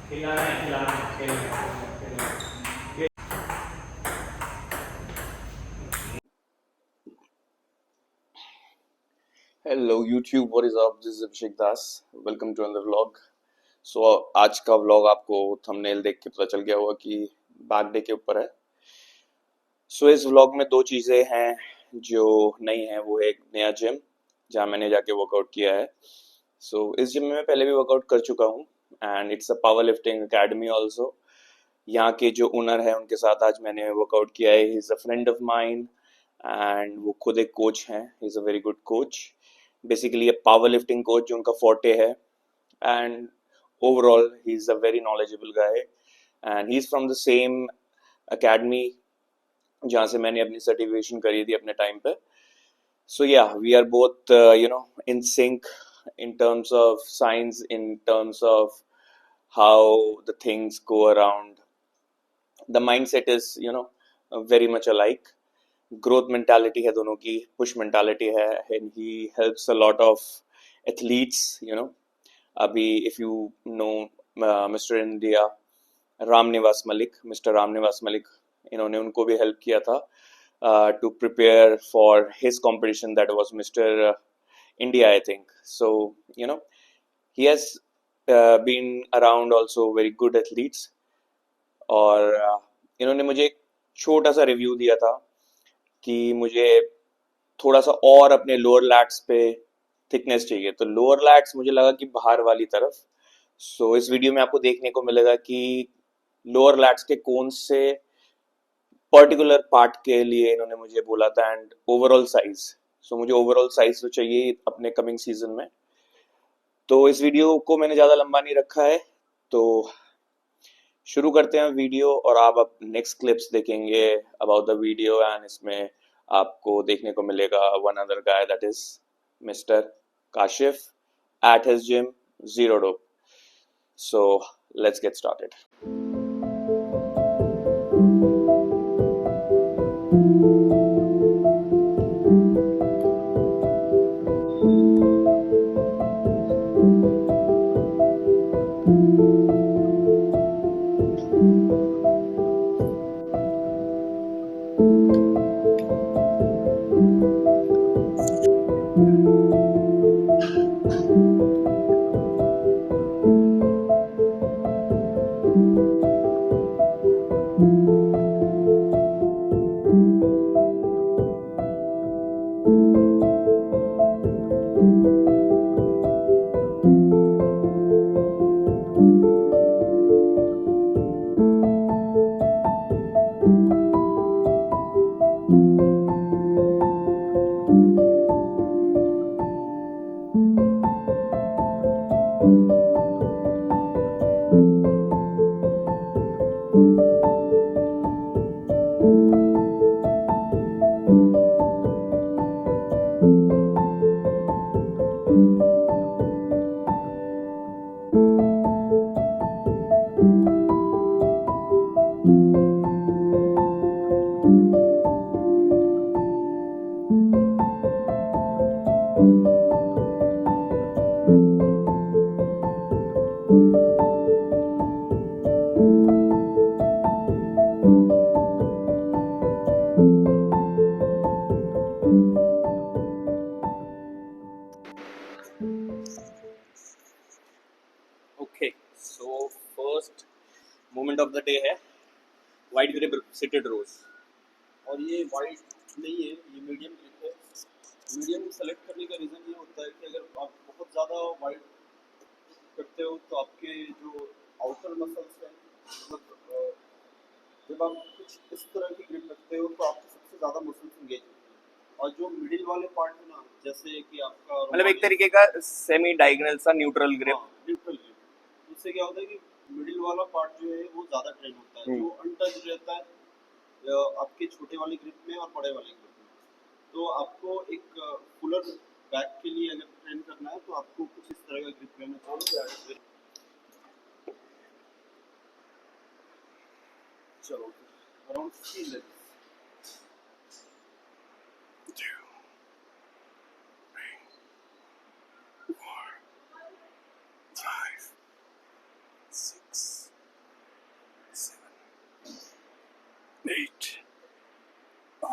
खिलाना है, खिलाना है, खेलना है, खेलना है। Hello YouTube, what is up? This is Abhishek Das. Welcome to another vlog. So आज का व्लॉग आपको थंबनेल देख के पता चल गया होगा कि बैक डे के ऊपर है। सो इस व्लॉग में दो चीज़ें हैं जो नई हैं। वो है एक नया जिम जहाँ मैंने जाके वर्कआउट किया है। सो इस जिम में मैं पहले भी वर्कआउट कर चुका हूँ and it's a power lifting academy also. यहाँ के जो ओनर है उनके साथ आज मैंने वर्कआउट किया है। He is a friend of mine and वो खुद एक कोच हैं। He is a very good coach, basically a powerlifting coach जो उनका forte है, and overall he's a very knowledgeable guy and he's from the same academy जहाँ से मैंने अपनी सर्टिफिकेशन करी थी अपने टाइम पे. So yeah, we are both in sync in terms of science, in terms of how the things go around. The mindset is very much alike. Growth mentality है दोनों की, पुश मेंटालिटी है, and he helps a lot of athletes अभी if you know mister India Ram Niwas Malik, mister Ram Niwas Malik, इन्होंने उनको भी help किया था to prepare for his competition that was mister India I think. So he has been around also very good athletes. और इन्होंने मुझे एक छोटा सा रिव्यू दिया था कि मुझे थोड़ा सा और अपने लोअर लैट्स पे थिकनेस चाहिए. तो लोअर लैट्स मुझे लगा कि बाहर वाली तरफ. सो इस वीडियो में आपको देखने को मिलेगा कि लोअर लैट्स के कौन से पर्टिकुलर पार्ट के लिए इन्होंने मुझे बोला था एंड ओवरऑल साइज. सो मुझे ओवरऑल साइज तो चाहिए अपने कमिंग सीजन में. तो इस वीडियो को मैंने ज़्यादा लंबा नहीं रखा है, तो शुरू करते हैं वीडियो. और आप अब नेक्स्ट क्लिप्स देखेंगे अबाउट द वीडियो एंड इसमें आपको देखने को मिलेगा one other guy that is mister Kashif at his gym zero dope. So let's get started. Okay, so first moment of the day है वाइड ग्रिप सिटेड रोज. और ये wide नहीं है, ये मीडियम ग्रिप है. मीडियम सेलेक्ट करने का रीज़न ये होता है कि अगर आप बहुत ज़्यादा वाइड करते हो तो आपके जो आउटर मसल्स हैं, मतलब जब आप कुछ इस तरह की ग्रिप रखते हो तो आपके सबसे ज़्यादा मसल्स इंगेज होते हैं. और जो मिडिल वाले पार्ट है ना, जैसे कि आपका मतलब एक तरीके का सेमी डायगोनल सा न्यूट्रल ग्रिप. हाँ, न्यूट्रल ग्रिप. उससे क्या होता है कि मिडिल वाला पार्ट जो है वो ज़्यादा ट्रेन होता है, जो अनटच रहता है आपके छोटे वाले ग्रिप में और बड़े वाले ग्रिप में. तो आपको एक फुलर बैक के लिए अगर ट्रेन करना है तो आपको कुछ इस तरह का ग्रिप लेना चाहिए. चलो अराउंड 15 लेग्स. 5, 6, 8, 9,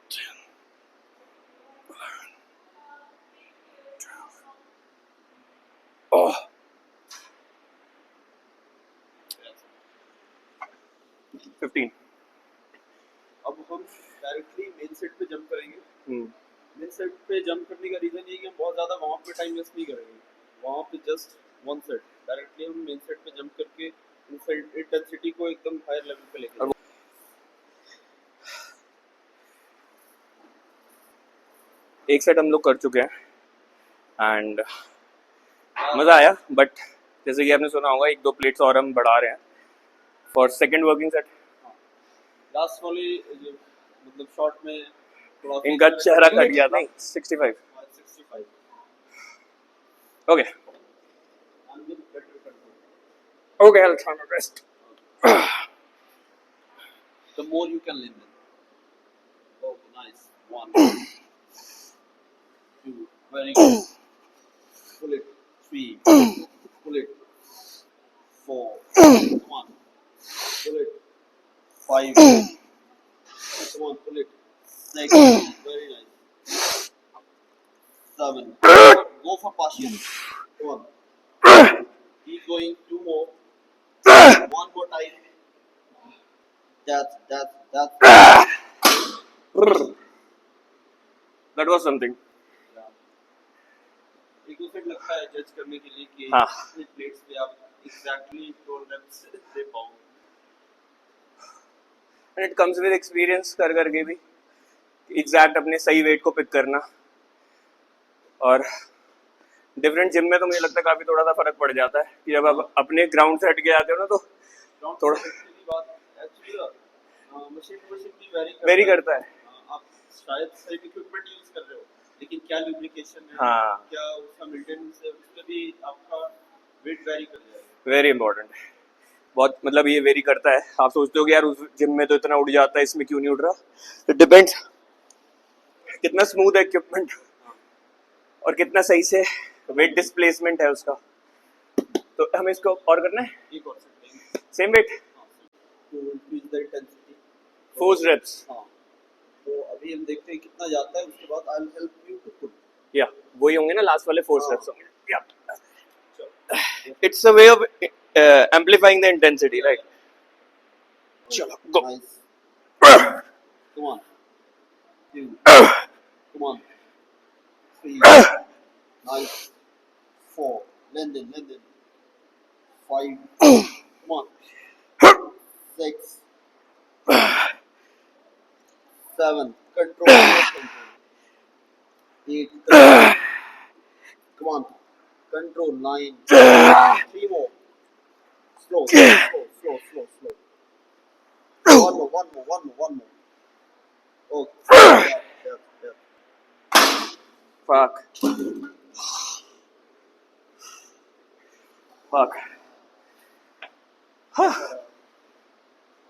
10, 11, 12. Oh, 15. अब हम डायरेक्टली मेन सेट पे जंप करेंगे। Hmm. मेन सेट पे जंप करने का रीजन ये है कि हम बहुत ज़्यादा वहाँ पे टाइम वेस्ट नहीं करेंगे। वहाँ पे जस्ट वन सेट, डायरेक्टली हम मेन सेट पे जंप करके इंटेंसिटी को एकदम हायर लेवल पे लेके और जाएंगे। एक सेट हम लोग कर चुके हैं एंड मज़ा आया, बट जैसे कि आपने सुना होगा 1-2 प्लेट्स और हम बढ़ा रहे हैं for second working set. Last वाली जो मतलब शॉट में थोड़ा सा इनका चेहरा कट गया था। 65. 65 okay and with better control. Okay, I'll try my best. The more you can lean in. Oh, nice. 1, 2, very good. Pull it. 3, pull it. 4, come on. Pull it. 5, come on, pull it. 6, very nice. 7, go for partial. Come on. Keep going. 2 more. 1 more time. That's. That was something. एक दो set लगता है जज करने के लिए कि हाँ। कितने प्लेट्स पे आप एग्जैक्टली 2 reps दे पाओगे। And it comes with experience कर करके भी एग्जैक्ट अपने सही वेट को पिक करना। और डिफरेंट जिम में तो मुझे लगता है काफ़ी थोड़ा सा फर्क पड़ जाता है कि जब आप अपने ग्राउंड से हट के आते हो ना तो थोड़ा की बात एक्चुअली मशीन भी वेरी करता है। आप शायद सही इक्विपमेंट यूज कर रहे हो, लेकिन क्या लुब्रिकेशन है, हाँ। क्या उसका मेंटेनेंस है, उसमें भी आपका वेट वेरी कर जाएगा। वेरी इंपॉर्टेंट, बहुत मतलब ये वेरी करता है। आप सोचते हो कि यार उस जिम में तो इतना उड़ जाता है, इसमें क्यों नहीं उड़ रहा। इट डिपेंड्स कितना स्मूथ है इक्विपमेंट और कितना सही से वेट डिस्प्लेसमेंट है उसका। तो हमें इसको और करना है एक और सकते हैं same weight to increase the intensity 4 reps। हाँ, तो अभी हम देखते हैं कितना जाता है, उसके बाद I will help you to put. या वही होंगे ना लास्ट वाले 4 हाँ। steps होंगे। या it's a way of amplifying the intensity, right. चलो go. Nice, come on 2, come on 3, nice 4, London 5, come on 6, 7, control 8, come on, control 9, 3 more, slow, one more, okay, yeah. Fuck.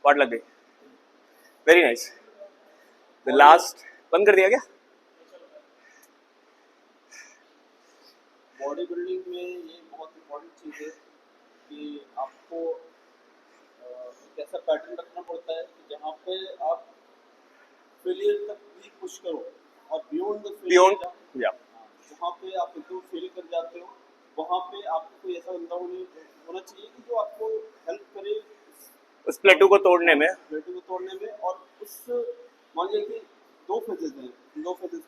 वाट लग गई। Very nice. The last बंद कर दिया क्या? Body building में ये बहुत इम्पोर्टेंट चीज़ है कि आपको एक ऐसा पैटर्न रखना पड़ता है कि जहाँ पे आप फेलियर तक भी पुश करो और बियॉन्ड द बियॉन्ड या जहाँ पे आप एकदम फेल कर जाते हो वहाँ पे आपको कोई ऐसा बंदा होना चाहिए कि जो आपको हेल्प करे उस प्लेटू को तोड़ने में और उस मान लीजिए कि 2 फेजेस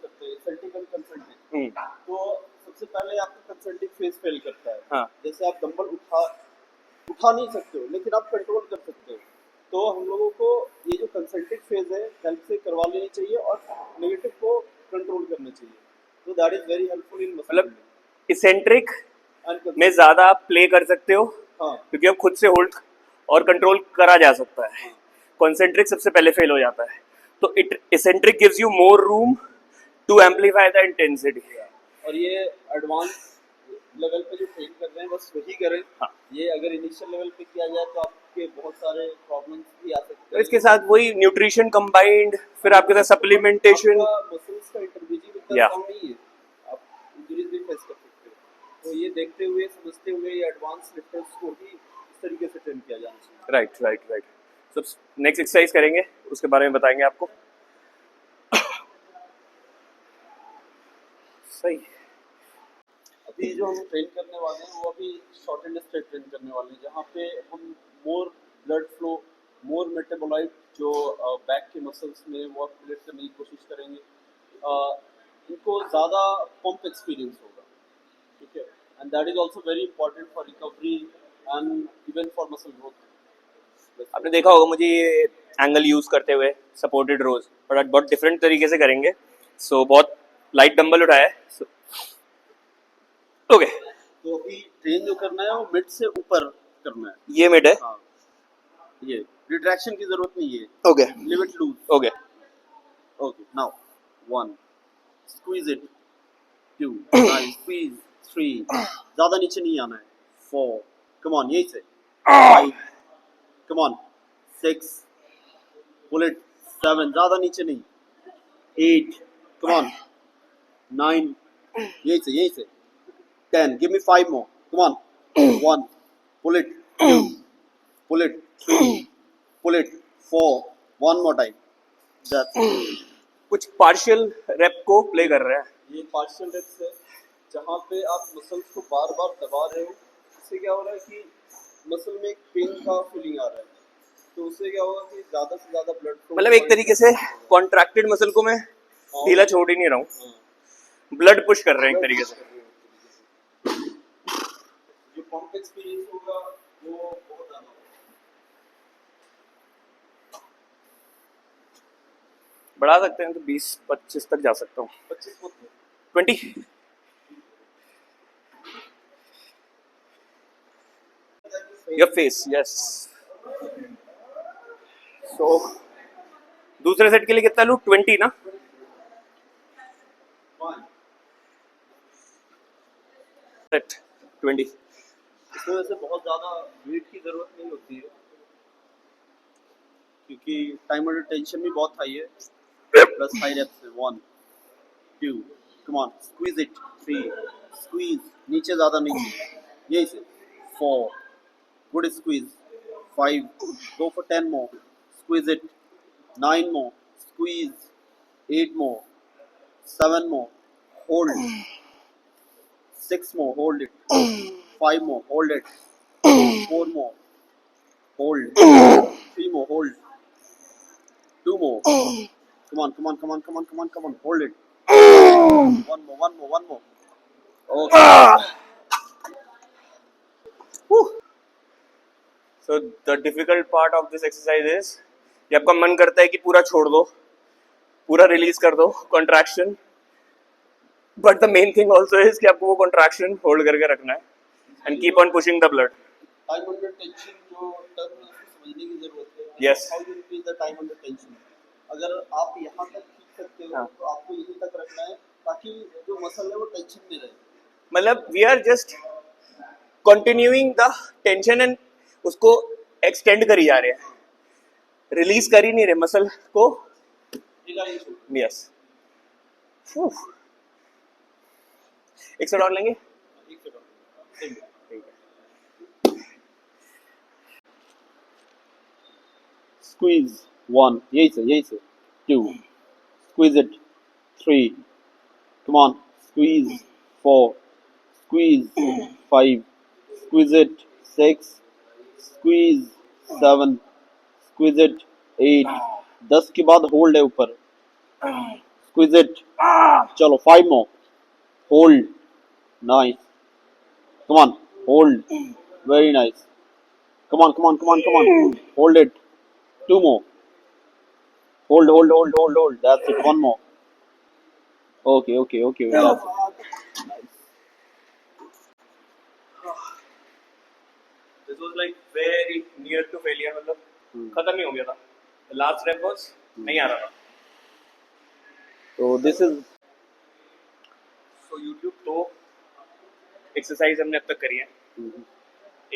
करते हैं सेंट्रिक और कंसेंट्रिक। तो सबसे पहले आपका कंसेंट्रिक फेज फेल करता है। हाँ। जैसे आप डंबल उठा नहीं सकते हो लेकिन आप कंट्रोल कर सकते हो, तो हम लोगों को ये जो कंसेंट्रिक फेज है हेल्प से करवा लेनी चाहिए और नेगेटिव को कंट्रोल करना चाहिए। तो that is very helpful in मतलब इसेंट्रिक में ज्यादा आप प्ले कर सकते हो। हाँ। क्योंकि अब खुद से होल्ड और कंट्रोल करा जा सकता है। कॉन्सेंट्रिक सबसे पहले फेल हो जाता है, तो it eccentric gives you more room to amplify the intensity. और ये एडवांस लेवल पे जो ट्रेन कर रहे हैं बस वही करें। हाँ। ये अगर इनिशियल लेवल पे किया जाए तो आपके बहुत सारे प्रॉब्लम्स भी आ सकते हैं। इसके साथ वही न्यूट्रिशन कंबाइंड, फिर आपके साथ सप्लीमेंटेशन, मसल्स का इंटरवीजिंग इतना कम नहीं है, आप इंजरीज भी फेस कर सकते हो। तो ये देखते हुए समझते हुए ये एडवांस लिफ्टर्स को ही इस तरीके से ट्रेन किया जाना चाहिए। राइट। तो नेक्स्ट एक्सरसाइज करेंगे, उसके बारे में बताएंगे आपको। सही। अभी जो हम ट्रेन करने वाले हैं वो अभी शॉर्ट एंड स्ट्रेट ट्रेन करने वाले हैं, जहाँ पे हम मोर ब्लड फ्लो, मोर मेटाबोलाइट जो बैक के मसल्स में वो एक्टिवेट करने की कोशिश करेंगे। इनको ज़्यादा पंप एक्सपीरियंस होगा, ठीक है, and that is also very important for recovery and even for muscle growth. आपने देखा होगा मुझे ये एंगल यूज करते हुए सपोर्टेड रोज, बट बहुत डिफरेंट तरीके से करेंगे। सो बहुत लाइट डंबल उठाया है। ओके, तो अभी ट्रेन जो करना है वो मिड से ऊपर करना है। ये मिड है। हाँ, ये रिट्रैक्शन की जरूरत नहीं है। Okay leave it loose. Okay, Okay, now 1, squeeze it, 2, nice, squeeze, 3, ज़्यादा नीचे नहीं आना है, 4, come on, यही से, 5, come on, 6, pull it, 7, ज़्यादा नीचे नहीं, 8, come on, 9, यही से, 10, give me 5 more, come on, 1, pull it, 2, pull it, 3, pull it, 4, one more time, that's it. कुछ पार्शियल रेप को प्ले कर रहे हैं। ये पार्शियल रेप्स है, जहाँ पे आप मसल्स को बार बार दबा रहे हो। इससे क्या हो रहा है कि मसल में एक पेन का फीलिंग आ रहा है, तो उससे क्या होगा कि ज़्यादा से ज़्यादा ब्लड फ्लो, मतलब एक तरीके से कॉन्ट्रैक्टेड मसल को मैं ढीला छोड़ ही नहीं रहा हूँ, ब्लड पुश कर रहे हैं एक तरीके से। जो पंप एक्सपीरियंस होगा वो बहुत ज़्यादा होगा। बढ़ा सकते हैं तो 20-25 तक जा सकता हूँ। 25 मत लो। 20। Your face, yes. सो दूसरे सेट के लिए कितना लूँ? 20 ना? 1, सेट 20। इसमें वैसे बहुत ज़्यादा वेट की ज़रूरत नहीं होती है, क्योंकि टाइम अंडर टेंशन भी बहुत हाई है, प्लस हाई रेप्स है। 1, 2, come on, squeeze it, 3, squeeze, नीचे ज़्यादा नहीं, यही से, 4, good squeeze, 5, go for 10 more, squeeze it, 9 more, squeeze, 8 more, 7 more, hold, 6 more, hold it, 5 more, hold it, 4 more, hold, 3 more, hold, 2 more, come on, come on, come on, come on, come on, come on, hold it, 1 more, 1 more, 1 more, okay. So the difficult part of this exercise is कि आपका मन करता है कि पूरा छोड़ दो, पूरा रिलीज कर दो contraction, but the main thing also is कि आपको वो कॉन्ट्रैक्शन होल्ड करके रखना है and keep on pushing the blood. Time under tension जो टर्म है उसको समझने की जरूरत है। Yes. How you increase the time under tension? अगर आप यहाँ तक खींच सकते हो तो आपको यहीं तक रखना है, ताकि जो मसल है वो टेंशन में रहे। मतलब we are just continuing the tension and उसको एक्सटेंड करी जा रहे हैं, रिलीज कर ही नहीं रहे मसल को। यस, एक सेट और लेंगे। Squeeze 1, यही से 2, squeeze it 3, come on, squeeze 4, squeeze 5, squeeze it 6, squeeze 7, squeeze it 8, 10 के बाद होल्ड है ऊपर, squeeze it, चलो 5 more, hold, nice, come on, hold, very nice, come on, come on, come on, come on, hold it, 2 more, hold, hold, hold, hold, hold, that's it, 1 more, okay, that's it. This was like very near to failure, मतलब खत्म ही हो गया था। The last rep was नहीं आ रहा था। So this is So YouTube तो exercise हमने अब तक करी है।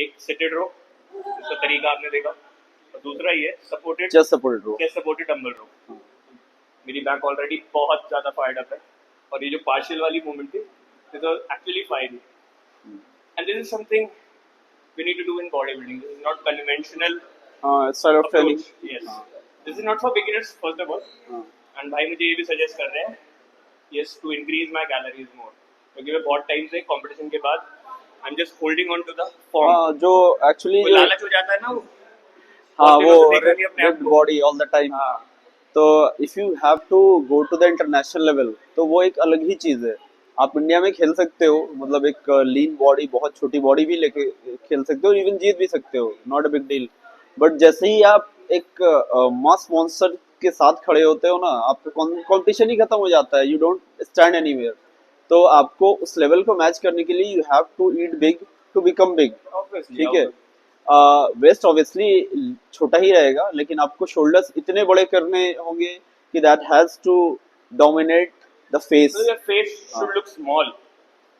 एक सिटेड रो, इसका तरीका आपने देखा, और दूसरा ये supported just supported row. Chest supported dumbbell row. मेरी बैक ऑलरेडी बहुत ज़्यादा फायर्ड अप है, और ये जो पार्शियल वाली मूवमेंट थी this was actually fine, and this is something we need to do in bodybuilding. This is not conventional हाँ style of training. approach. Yes. This is not for beginners first of all. हाँ. And भाई मुझे ये भी suggest कर रहे हैं yes to increase my calories more क्योंकि मैं बहुत टाइम से कंपटीशन के बाद I'm just holding on to the form. हाँ जो एक्चुअली वो लालच हो जाता है ना वो. हाँ बहुत वो दिनों से देखा नहीं अपने आप रिप्ड को. Body all the time. हाँ. तो if you have to go to the international level तो वो एक अलग ही चीज है. आप इंडिया में खेल सकते हो, मतलब एक लीन बॉडी, बहुत छोटी बॉडी भी लेके खेल सकते हो, इवन जीत भी सकते हो, not a big deal. But जैसे ही आप एक मास मॉन्स्टर के साथ खड़े होते हो ना, आपका कॉम्पिटिशन ही खत्म हो जाता है. You don't stand anywhere. तो आपको उस लेवल को मैच करने के लिए you have to eat big to become big. Obviously. ठीक है. वेस्ट ऑब्वियसली छोटा ही रहेगा, लेकिन आपको शोल्डर्स इतने बड़े करने होंगे कि that has to dominate the face. So your face should look small.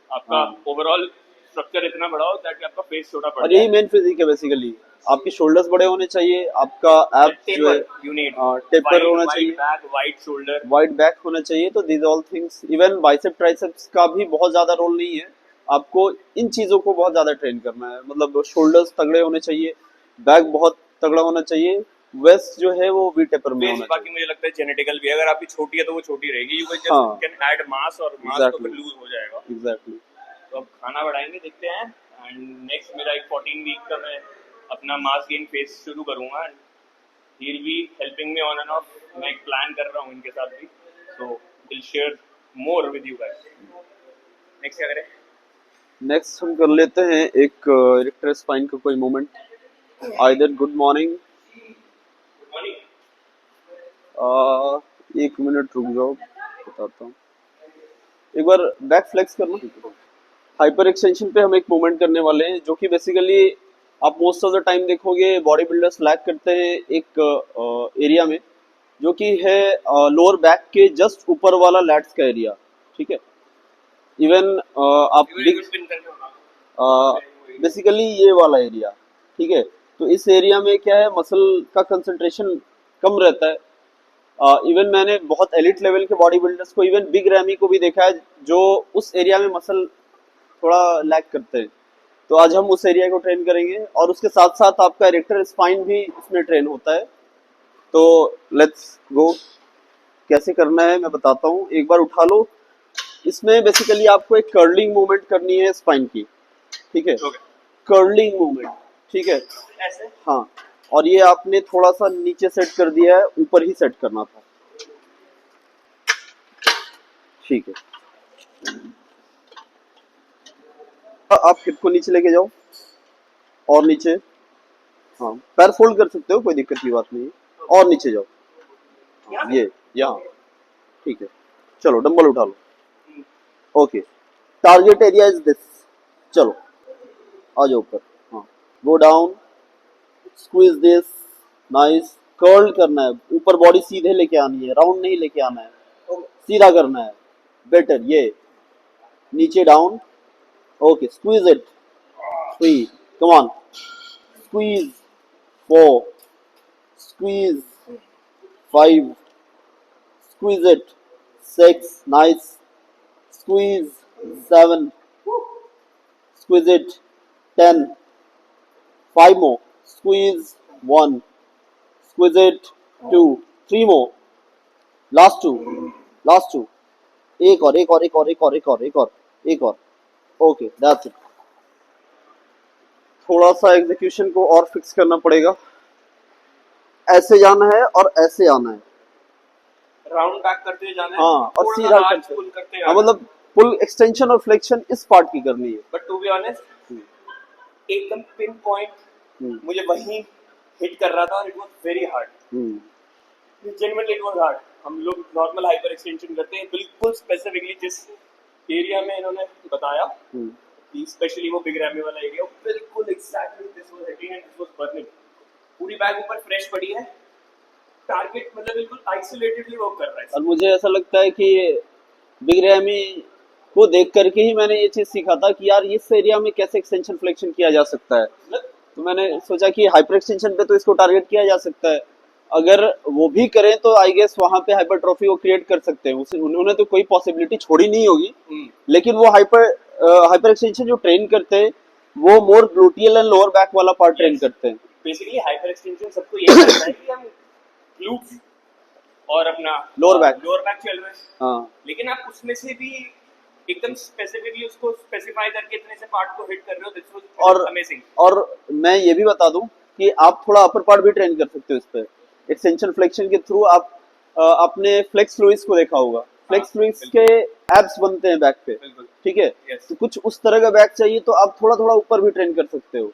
आपका हाँ. ओवरऑल स्ट्रक्चर इतना बड़ा हो ताकि आपका फेस छोटा पड़ और जाए. यही मेन फिजिक है बेसिकली. आपके शोल्डर्स बड़े होने चाहिए, आपका एब्स जो है Taper you need. टेपर होना Wide चाहिए, back, wide shoulder. Wide back होना चाहिए. तो these all things, even bicep triceps का भी बहुत ज्यादा रोल नहीं है. आपको इन चीजों को बहुत ज्यादा ट्रेन करना है. मतलब शोल्डर्स तगड़े होने चाहिए, बैक बहुत तगड़ा होना चाहिए, वेस्ट जो है वो वी टेपर में Face होना बाकी मुझे लगता है जेनेटिकल भी है. अगर आपकी छोटी है तो वो छोटी रहेगी. You can हाँ. just can add mass और mass तो Exactly. फिर लूज हो जाएगा. चाहिए. एग्जैक्टली. तो अब खाना बढ़ाएंगे, देखते हैं. एंड नेक्स्ट मेरा एक 14 वीक का मैं अपना मास गेन फेस शुरू करूंगा. And he will be helping me on end of. मैं एक प्लान कर रहा हूँ इनके साथ भी. So will share more with you guys. Next क्या करें? नेक्स्ट हम कर लेते हैं एक इरेक्टर स्पाइन का कोई मूवमेंट. Either good morning. एक मिनट रुक जाओ, बताता हूँ. एक बार बैक फ्लेक्स करना. हाइपर एक्सटेंशन पे हम एक मूवमेंट करने वाले हैं जो कि बेसिकली आप मोस्ट ऑफ द टाइम देखोगे बॉडी बिल्डर्स लैक करते हैं एक एरिया में, जो कि है लोअर बैक के जस्ट ऊपर वाला लैट्स का एरिया. ठीक है. इवन आप बिग बेसिकली ये वाला एरिया. ठीक है. तो इस एरिया में क्या है, मसल का कंसंट्रेशन कम रहता है. इवन मैंने बहुत एलिट लेवल के बॉडी बिल्डर्स को, इवन बिग रैमी को भी देखा है जो उस एरिया में मसल थोड़ा लैक करते हैं. तो आज हम उस एरिया को ट्रेन करेंगे और उसके साथ साथ आपका इरेक्टर स्पाइन भी इसमें ट्रेन होता है. तो लेट्स गो. कैसे करना है मैं बताता हूँ. एक बार उठा लो. इसमें बेसिकली आपको एक कर्लिंग मूवमेंट करनी है स्पाइन की. ठीक है. Curling movement. ठीक है. ऐसे हाँ. और ये आपने थोड़ा सा नीचे सेट कर दिया है, ऊपर ही सेट करना था. ठीक है. आप हिप को नीचे लेके जाओ और नीचे. हाँ, पैर फोल्ड कर सकते हो, कोई दिक्कत की बात नहीं है. और नीचे जाओ. हाँ, ये यहाँ. ठीक है. चलो डंबल उठा लो. Okay. Target area is this. चलो आ जाओ ऊपर. हाँ. Go down. Squeeze this. Nice. Curl करना है. ऊपर बॉडी सीधे लेके आनी है, राउंड नहीं लेके आना है, सीधा करना है. बेटर. ये नीचे down. Okay, squeeze it. 3. Come on. Squeeze. 4. Squeeze. 5. Squeeze it. 6. Nice. Squeeze. 7. Squeeze it. 10. 5 more. Squeeze. 1. Squeeze it. 2. 3 more. Last 2. Last 2. एक और. Okay, that's it. थोड़ा सा एग्जीक्यूशन को और फिक्स करना पड़ेगा. ऐसे जाना है और ऐसे आना है. राउंड बैक करते हुए जाना है. हाँ, और थोड़ा सीधा सा करते पुल करते हाँ, मतलब पुल एक्सटेंशन और फ्लेक्शन इस पार्ट की करनी है. बट टू बी ऑनेस्ट एकदम पिन पॉइंट मुझे वहीं हिट कर रहा था और it was very hard. Genuinely it was hard. हम लोग नॉर्मल हाइपर एक्सटेंशन करते हैं बिल्कुल स्पेसिफिकली जिस एरिया में इन्होंने बताया कि स्पेशली वो बिग रैमी वाला एरिया, बिल्कुल exactly this was hitting and this was burning. पूरी बैग ऊपर फ्रेश पड़ी है. टारगेट मतलब बिल्कुल आइसोलेटेडली वर्क कर रहा है. और मुझे ऐसा लगता है कि बिग रैमी को देख करके ही मैंने ये चीज सीखा था कि यार इस एरिया में कैसे एक्सटेंशन फ्लेक्शन किया जा सकता है. तो मैंने सोचा कि हाइपर एक्सटेंशन पे तो इसको टारगेट किया जा सकता है. अगर वो भी करें तो आई गेस वहां पे हाइपरट्रॉफी वो क्रिएट कर सकते हैं. उन्होंने तो कोई पॉसिबिलिटी छोड़ी नहीं होगी. लेकिन वो हाइपर एक्सटेंशन जो ट्रेन करते हैं वो मोर ग्लूटियल एंड लोअर बैक वाला पार्ट ट्रेन करते हैं. बेसिकली हाइपर एक्सटेंशन सबको ये लगता है कि हम ग्लूट्स और अपना Lower back. चल रहे हैं, हाँ लेकिन आप उसमें से भी एकदम स्पेसिफिकली उसको स्पेसिफाई करके इतने से पार्ट को हिट कर रहे हो, दिस वाज और अमेजिंग। और मैं ये भी बता दूं कि आप थोड़ा अपर पार्ट भी ट्रेन कर सकते हो इस पे। एक्सटेंशन फ्लेक्शन के थ्रू आप आपने फ्लेक्स लुइस को देखा होगा, फ्लेक्स लुइस के एब्स बनते हैं बैक पे, बिल्कुल ठीक है। यस तो कुछ उस तरह का बैक चाहिए तो आप थोड़ा थोड़ा ऊपर भी ट्रेन कर सकते हो,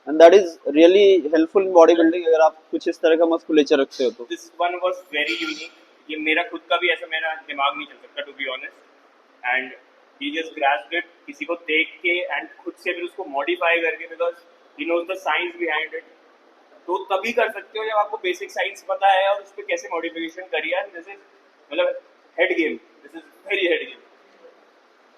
and that is really helpful in body building अगर आप कुछ इस तरह का मस्कुलेचर रखते हो तो। This one was very unique. ये मेरा खुद का भी ऐसा मेरा दिमाग नहीं चल सकता to be honest, and he just grasped it किसी को देख के एंड खुद से भी उसको मॉडिफाई करके, because he knows the science behind it. तो तभी कर सकते हो जब आपको बेसिक साइंस पता है और उस पर कैसे मॉडिफिकेशन करिए, एंड दिस इज मतलब head game, this is very head game.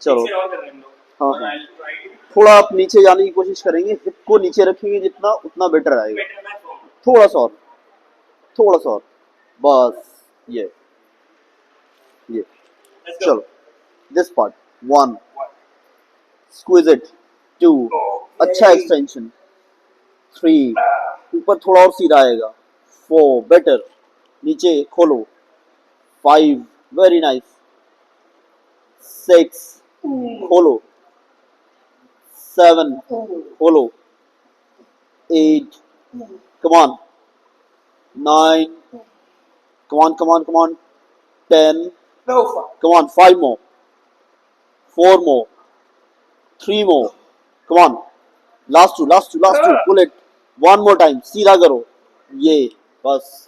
चलो इससे और कर रहे हैं हम लोग, हाँ और हाँ, आई ट्राई थोड़ा आप नीचे जाने की कोशिश करेंगे, हिप को नीचे रखेंगे जितना उतना बेटर आएगा। बेटर मैच हो। थोड़ा सा और, थोड़ा सा और, बस ये लेट्स गो। चलो। दिस पार्ट 1 स्क्वीज इट, 2 अच्छा एक्सटेंशन, 3 ऊपर थोड़ा और सीधा आएगा, 4 बेटर नीचे खोलो, 5 वेरी नाइस, 6 खोलो, 7 खोलो, 8 come on, 9 come on, 10 No fuck. come on, 5 more, 4 more, 3 more, come on, last two, pull it, one more time, सीधा करो, ये बस।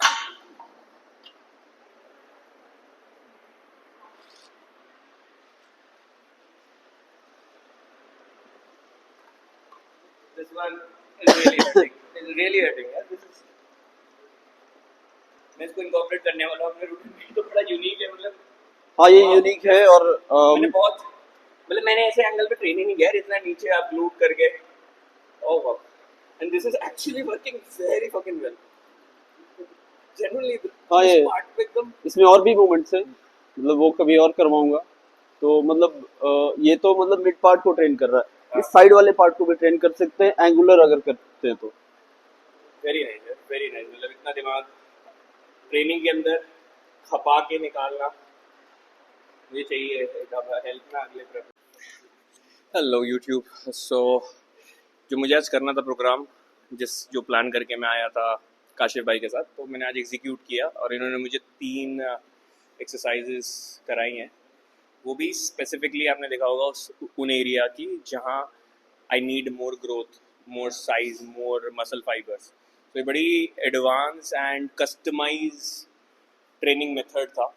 This one is really hurting. It's really hurting. यार, this is मैं इसको incorporate करने वाला हूँ अपने रूटीन में, तो बड़ा यूनिक है मतलब। हाँ ये यूनिक है, और मैंने बहुत मतलब मैंने ऐसे एंगल पे ट्रेन ही नहीं किया, इतना नीचे आप लूट करके, ओह वाह, and this is actually working very fucking well generally. हाँ ये पार्ट पे एकदम इसमें और भी मूवमेंट्स हैं, मतलब वो कभी और करवाऊंगा। तो मतलब ये तो मतलब मिड पार्ट को ट्रेन कर रहा है, इस साइड वाले पार्ट को भी ट्रेन कर सकते हैं एंगुलर अगर करते हैं तो। वेरी नाइस है, वेरी नाइस। मतलब इतना दिमाग ट्रेनिंग के अंदर खपा के निकालना मुझे चाहिए, हेल्प ना अगले प्रकार। Hello YouTube. सो जो मुझे आज करना था प्रोग्राम, जो प्लान करके मैं आया था काशिफ भाई के साथ, तो मैंने आज एग्जीक्यूट किया और इन्होंने मुझे 3 एक्सरसाइजेस कराई हैं। वो भी स्पेसिफिकली आपने देखा होगा उन एरिया की जहाँ I need more growth, more size, more muscle fibres. तो ये बड़ी advance and customise training method था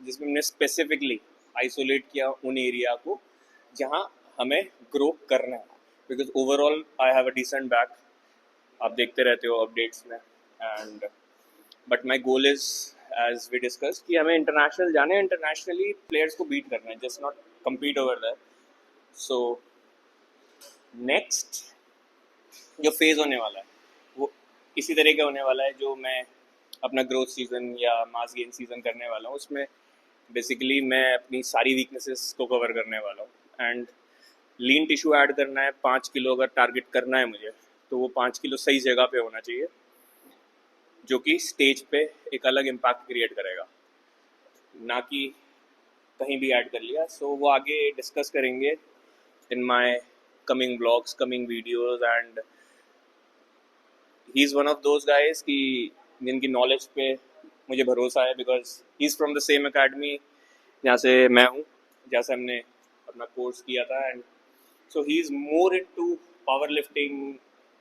जिसमें हमने स्पेसिफिकली आइसोलेट किया उन एरिया को जहाँ हमें ग्रो करना है। Because overall I have a decent back, आप देखते रहते हो अपडेट्स में, and but my goal is as we discuss कि हमें इंटरनेशनल जाने, इंटरनेशनली प्लेयर्स को बीट करना है, just not compete over that. So next जो फेज़ होने वाला है वो इसी तरह का होने वाला है जो मैं अपना ग्रोथ सीज़न या मास गेन सीज़न करने वाला हूँ। उसमें बेसिकली मैं अपनी सारी वीकनेसेस को कवर करने वाला हूँ, एंड लीन टिश्यू ऐड करना है 5 किलो अगर टारगेट करना है मुझे, तो वो 5 किलो सही जगह पे होना चाहिए जो कि स्टेज पे एक अलग इम्पैक्ट क्रिएट करेगा, ना कि कहीं भी ऐड कर लिया। सो वो आगे डिस्कस करेंगे in my coming blogs, coming videos, and he is one of those guys कि जिनकी नॉलेज पे मुझे भरोसा है, because he is from the same academy जहाँ से मैं हूँ, जहाँ से हमने अपना कोर्स किया था, and so he is more into powerlifting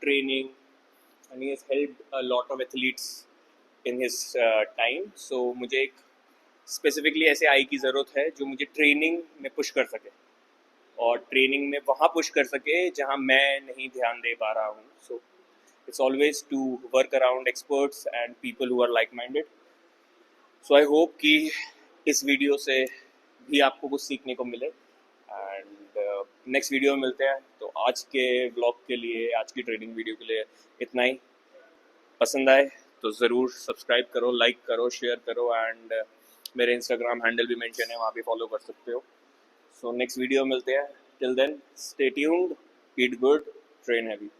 training, and he has helped a lot of athletes in his time. So मुझे एक स्पेसिफिकली ऐसे आई की ज़रूरत है जो मुझे ट्रेनिंग में पुश कर सके और ट्रेनिंग में वहाँ पुश कर सके जहाँ मैं नहीं ध्यान दे पा रहा हूँ। So it's always to work around experts and people who are like minded. So I hope कि इस वीडियो से भी आपको कुछ सीखने को मिले, एंड नेक्स्ट वीडियो में मिलते हैं। तो आज के ब्लॉग के लिए, आज की ट्रेनिंग वीडियो के लिए इतना ही। पसंद आए तो ज़रूर सब्सक्राइब करो, लाइक करो, शेयर करो, एंड मेरे इंस्टाग्राम हैंडल भी मेंशन है, वहाँ भी फॉलो कर सकते हो। सो नेक्स्ट वीडियो में मिलते हैं। Till then stay tuned, eat good, train heavy.